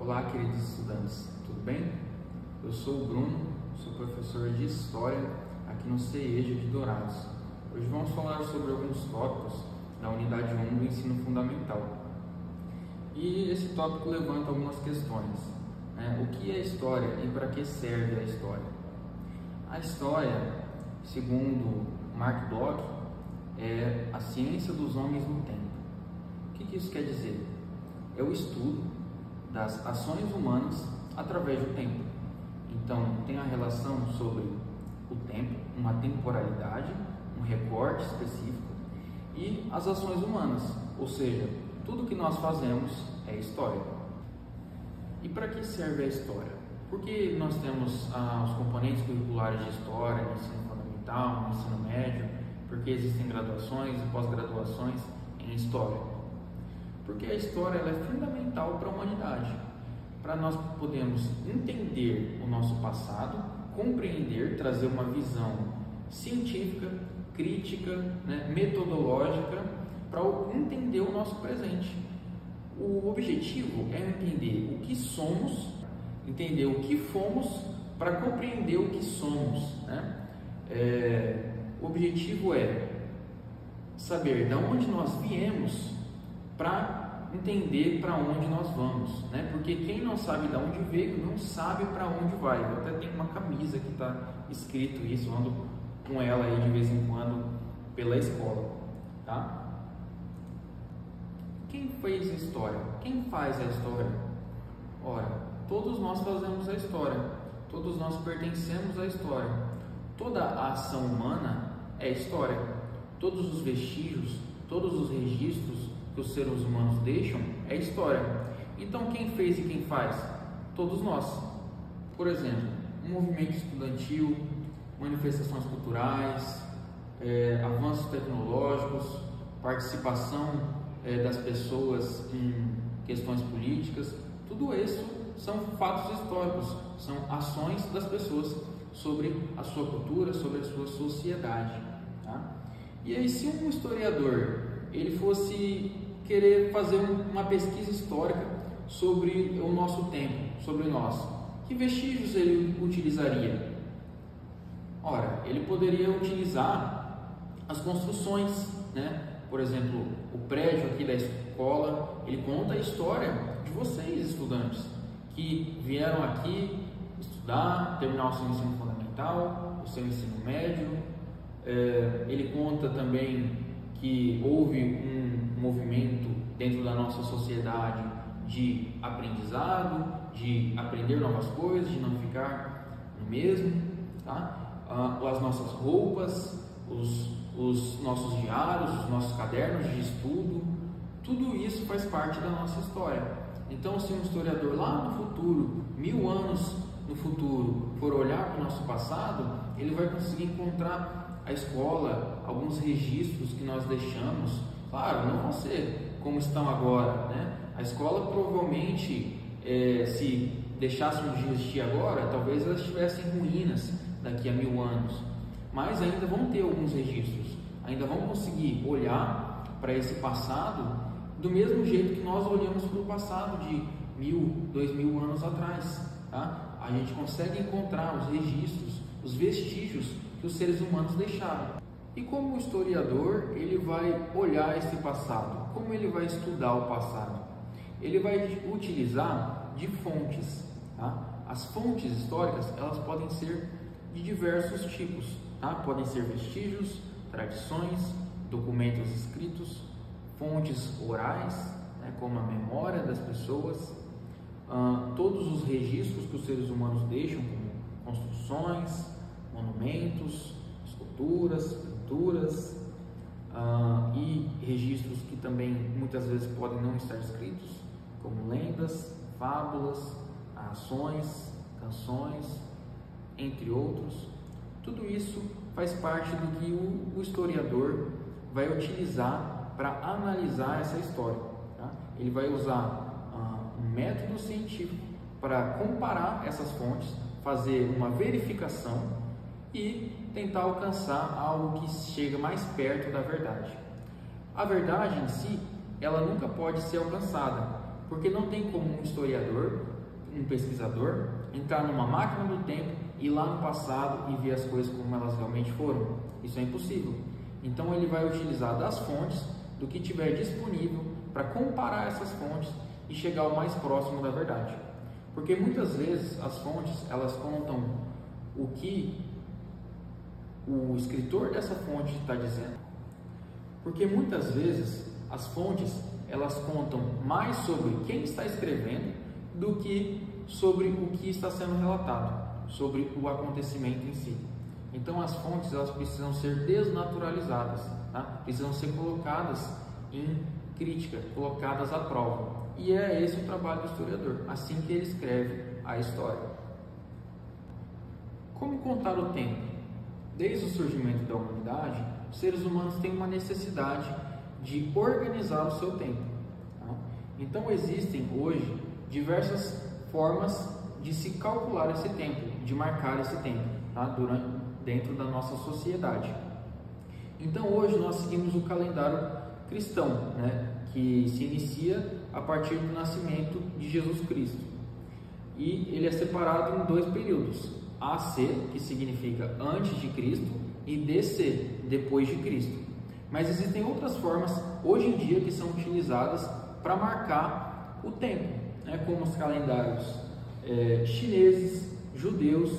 Olá, queridos estudantes, tudo bem? Eu sou o Bruno, sou professor de História aqui no CEJA de Dourados. Hoje vamos falar sobre alguns tópicos da unidade 1 do ensino fundamental. E esse tópico levanta algumas questões. O que é história e para que serve a história? A história, segundo Mark Bloch, é a ciência dos homens no tempo. O que isso quer dizer? É o estudo das ações humanas através do tempo. Então, tem a relação sobre o tempo, uma temporalidade, um recorte específico, e as ações humanas, ou seja, tudo que nós fazemos é história. E para que serve a história? Porque nós temos os componentes curriculares de história no ensino fundamental, no ensino médio, porque existem graduações e pós-graduações em história. Porque a história ela é fundamental para a humanidade, para nós podermos entender o nosso passado, compreender, trazer uma visão científica, crítica, metodológica, para entender o nosso presente. O objetivo é entender o que somos, entender o que fomos, para compreender o que somos. O objetivo é saber de onde nós viemos para entender para onde nós vamos, Porque quem não sabe de onde veio não sabe para onde vai. Eu até tenho uma camisa que está escrito isso, eu ando com ela aí de vez em quando pela escola, tá? Quem fez a história? Quem faz a história? Ora, todos nós fazemos a história, todos nós pertencemos à história. Toda a ação humana é história. Todos os vestígios, todos os registros que os seres humanos deixam é história. Então, quem fez e quem faz? Todos nós. Por exemplo, um movimento estudantil, manifestações culturais, avanços tecnológicos, participação das pessoas em questões políticas, tudo isso são fatos históricos, são ações das pessoas sobre a sua cultura, sobre a sua sociedade, tá? E aí, se um historiador ele fosse querer fazer uma pesquisa histórica sobre o nosso tempo, sobre nós, que vestígios ele utilizaria? Ora, ele poderia utilizar as construções, Por exemplo, o prédio aqui da escola, ele conta a história de vocês, estudantes, que vieram aqui estudar, terminar o seu ensino fundamental, o seu ensino médio. Ele conta também que houve um movimento dentro da nossa sociedade de aprendizado, de aprender novas coisas, de não ficar no mesmo, tá? As nossas roupas, os nossos diários, os nossos cadernos de estudo, tudo isso faz parte da nossa história. Então, se um historiador lá no futuro, 1000 anos no futuro, for olhar para o nosso passado, ele vai conseguir encontrar a escola, alguns registros que nós deixamos. Claro, não vão ser como estão agora, A escola provavelmente, se deixassem de existir agora, talvez elas estivessem em ruínas daqui a 1000 anos. Mas ainda vão ter alguns registros, ainda vão conseguir olhar para esse passado do mesmo jeito que nós olhamos para o passado de 1000, 2000 anos atrás, tá? A gente consegue encontrar os registros, os vestígios que os seres humanos deixaram. E como o historiador, ele vai olhar esse passado? Como ele vai estudar o passado? Ele vai utilizar de fontes, tá? As fontes históricas, elas podem ser de diversos tipos, tá? Podem ser vestígios, tradições, documentos escritos, fontes orais, como a memória das pessoas, todos os registros que os seres humanos deixam, como construções, monumentos, esculturas, pinturas, e registros que também muitas vezes podem não estar escritos, como lendas, fábulas, ações, canções, entre outros. Tudo isso faz parte do que o historiador vai utilizar para analisar essa história, tá? Ele vai usar um método científico para comparar essas fontes, fazer uma verificação e tentar alcançar algo que chega mais perto da verdade. A verdade em si, ela nunca pode ser alcançada, porque não tem como um historiador um pesquisador entrar numa máquina do tempo, ir lá no passado e ver as coisas como elas realmente foram. Isso é impossível. Então ele vai utilizar das fontes, do que tiver disponível, para comparar essas fontes e chegar ao mais próximo da verdade. Porque muitas vezes as fontes, elas contam o que o escritor dessa fonte está dizendo. Porque muitas vezes as fontes, elas contam mais sobre quem está escrevendo do que sobre o que está sendo relatado, sobre o acontecimento em si. Então as fontes, elas precisam ser desnaturalizadas, tá? Precisam ser colocadas em crítica, colocadas à prova. E é esse o trabalho do historiador, assim que ele escreve a história. Como contar o tempo? Desde o surgimento da humanidade, os seres humanos têm uma necessidade de organizar o seu tempo. Tá? Então existem hoje diversas formas de se calcular esse tempo, de marcar esse tempo, tá? Dentro da nossa sociedade. Então hoje nós seguimos o calendário cristão, né? Que se inicia a partir do nascimento de Jesus Cristo. E ele é separado em dois períodos: AC, que significa antes de Cristo, e DC, depois de Cristo. Mas existem outras formas hoje em dia que são utilizadas para marcar o tempo, né? Como os calendários chineses, judeus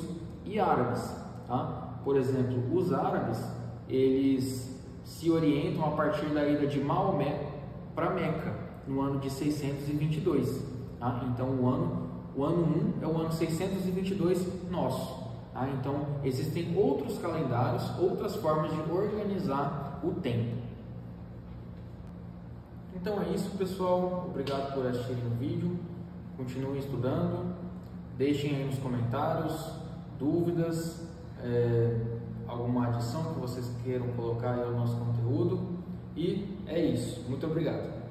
e árabes. Tá? Por exemplo, os árabes, eles se orientam a partir da ida de Maomé para Meca, no ano de 622. Tá? Então o ano 1 é o ano 622 nosso. Tá? Então existem outros calendários, outras formas de organizar o tempo. Então é isso, pessoal. Obrigado por assistirem o vídeo. Continuem estudando. Deixem aí nos comentários dúvidas, alguma adição que vocês queiram colocar aí ao nosso conteúdo. E é isso. Muito obrigado.